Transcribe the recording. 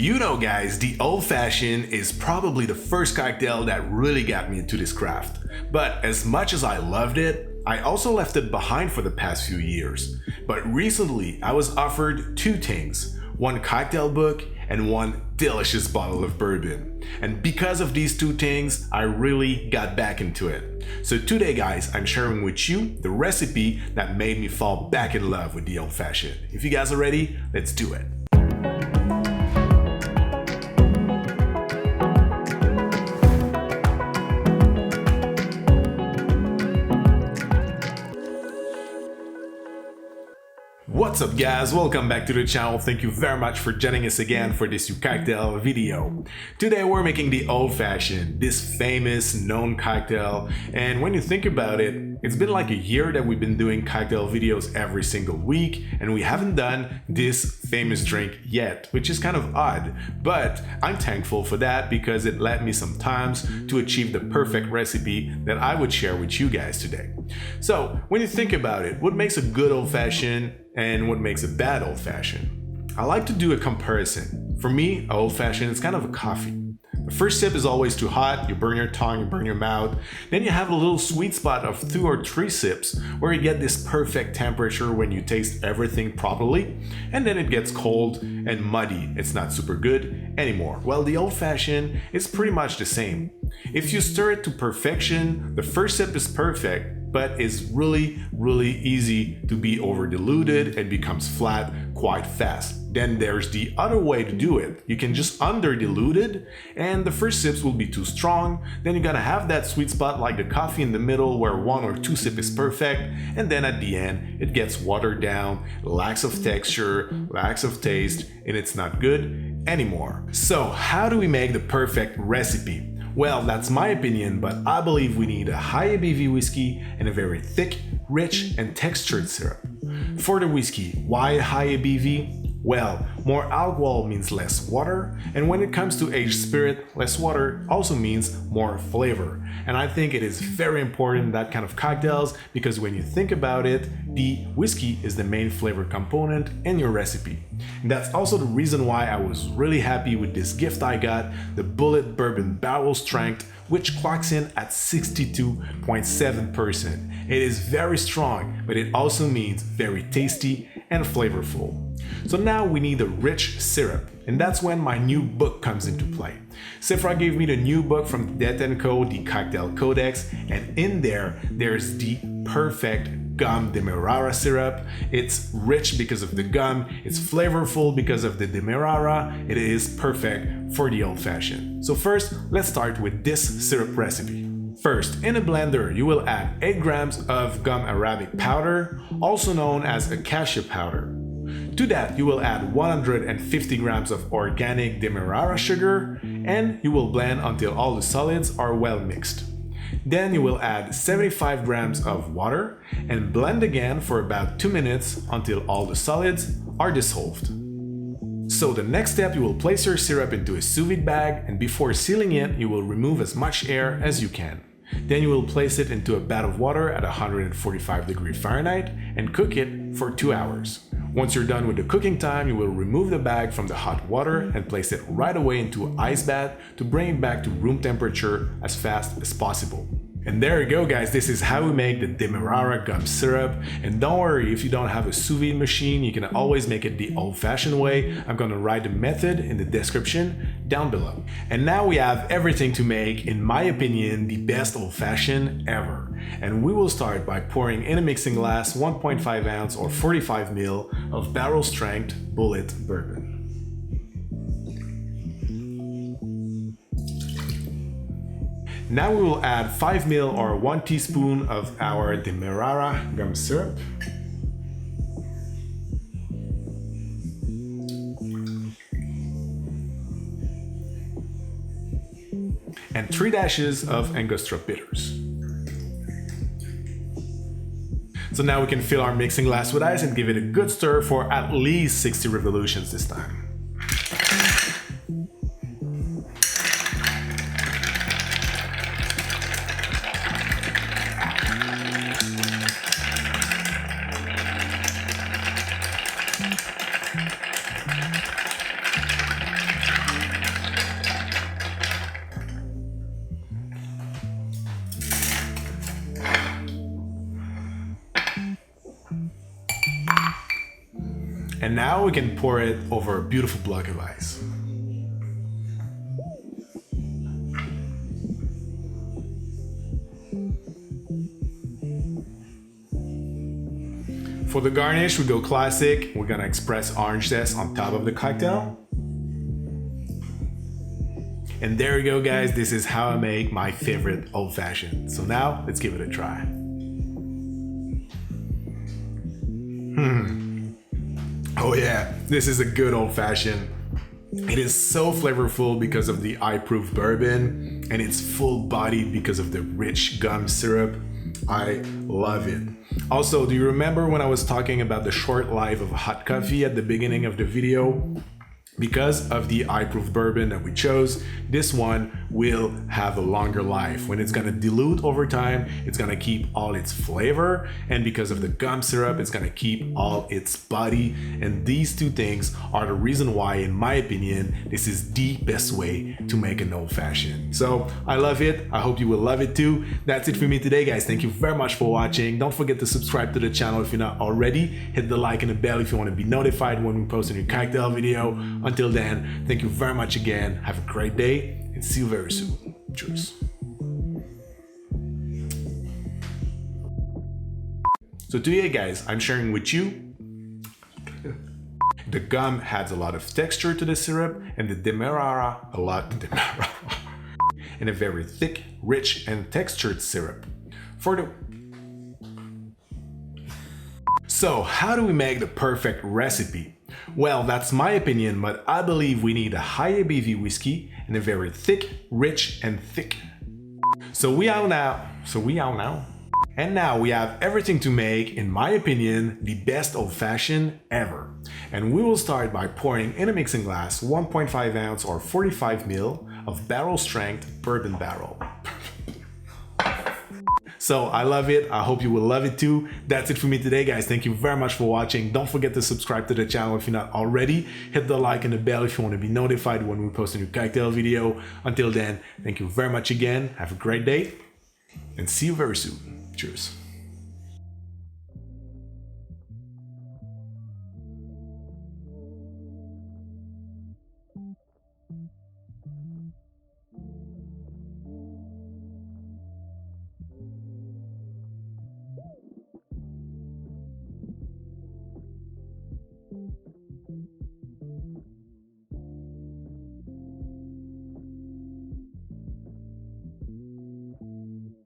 You know guys, the Old Fashioned is probably the first cocktail that really got me into this craft. But as much as I loved it, I also left it behind for the past few years. But recently I was offered two things, one cocktail book and one delicious bottle of bourbon. And because of these two things, I really got back into it. So today guys, I'm sharing with you the recipe that made me fall back in love with the Old Fashioned. If you guys are ready, let's do it. What's up guys, welcome back to the channel. Thank you very much for joining us again for this new cocktail video. Today we're making the Old Fashioned, this famous known cocktail, and when you think about it, it's been like a year that we've been doing cocktail videos every single week and we haven't done this famous drink yet, which is kind of odd, but I'm thankful for that because it led me some times to achieve the perfect recipe that I would share with you guys today. So when you think about it, what makes a good Old Fashioned and what makes a bad Old Fashioned? I like to do a comparison. For me, a Old Fashioned is kind of a coffee. The first sip is always too hot, you burn your tongue, you burn your mouth. Then you have a little sweet spot of 2 or 3 sips where you get this perfect temperature when you taste everything properly. And then it gets cold and muddy. It's not super good anymore. Well, the Old Fashioned is pretty much the same. If you stir it to perfection, the first sip is perfect, but it's really easy to be over diluted and becomes flat quite fast. Then there's the other way to do it. You can just under dilute it and the first sips will be too strong. Then you're gonna have that sweet spot like the coffee in the middle where 1 or 2 sips is perfect. And then at the end, it gets watered down, lacks of texture, lacks of taste, and it's not good anymore. So how do we make the perfect recipe? Well, that's my opinion, but I believe we need a high ABV whiskey and a very thick, rich, and textured syrup. For the whiskey, why a high ABV? Well, more alcohol means less water, and when it comes to aged spirit, less water also means more flavor. And I think it is very important in that kind of cocktails because when you think about it, the whiskey is the main flavor component in your recipe. And that's also the reason why I was really happy with this gift I got, the Bulleit Bourbon Barrel Strength, which clocks in at 62.7%. It is very strong, but it also means very tasty and flavorful. So now we need a rich syrup, and that's when my new book comes into play. Sephora gave me the new book from Det & Co, the Cocktail Codex, and in there's the perfect Gum Demerara syrup. It's rich because of the gum, it's flavorful because of the Demerara, it is perfect for the Old Fashioned. So first, let's start with this syrup recipe. First, in a blender, you will add 8 grams of gum arabic powder, also known as acacia powder. To that, you will add 150 grams of organic Demerara sugar, and you will blend until all the solids are well mixed. Then you will add 75 grams of water and blend again for about 2 minutes until all the solids are dissolved. So the next step, you will place your syrup into a sous vide bag, and before sealing it, you will remove as much air as you can. Then you will place it into a bath of water at 145 degrees Fahrenheit and cook it for 2 hours. Once you're done with the cooking time, you will remove the bag from the hot water and place it right away into an ice bath to bring it back to room temperature as fast as possible. And there you go guys, this is how we make the Demerara gum syrup. And don't worry, if you don't have a sous vide machine, you can always make it the Old Fashioned way. I'm gonna write the method in the description down below. And now we have everything to make, in my opinion, the best Old Fashioned ever. And we will start by pouring in a mixing glass 1.5 ounce or 45 ml of barrel strength Bulleit Bourbon. Now we will add 5 ml or 1 teaspoon of our Demerara gum syrup. And 3 dashes of Angostura bitters. So now we can fill our mixing glass with ice and give it a good stir for at least 60 revolutions this time. And now we can pour it over a beautiful block of ice. For the garnish, we go classic. We're gonna express orange zest on top of the cocktail. And there you go, guys. This is how I make my favorite old fashioned. So now let's give it a try. Oh yeah, this is a good old fashioned. It is so flavorful because of the high-proof bourbon, and it's full-bodied because of the rich gum syrup. I love it. Also, do you remember when I was talking about the short life of hot coffee at the beginning of the video? Because of the high-proof bourbon that we chose, this one will have a longer life. When it's gonna dilute over time, it's gonna keep all its flavor, and because of the gum syrup, it's gonna keep all its body. And these two things are the reason why, in my opinion, this is the best way to make an old-fashioned. So I love it. I hope you will love it too. That's it for me today, guys. Thank you very much for watching. Don't forget to subscribe to the channel if you're not already. Hit the like and the bell if you want to be notified when we post a new cocktail video. Until then, thank you very much again. Have a great day and see you very soon. Cheers. So today, guys, I'm sharing with you the gum adds a lot of texture to the syrup, and the Demerara and a very thick, rich, and textured syrup. So how do we make the perfect recipe? Well, that's my opinion, but I believe we need a high ABV whiskey and a very thick, rich, and thick. So we are now. And now we have everything to make, in my opinion, the best old-fashioned ever. And we will start by pouring in a mixing glass 1.5 ounce or 45 ml of barrel strength bourbon barrel. So I love it. I hope you will love it too. That's it for me today, guys. Thank you very much for watching. Don't forget to subscribe to the channel if you're not already. Hit the like and the bell if you want to be notified when we post a new cocktail video. Until then, thank you very much again. Have a great day and see you very soon. Cheers.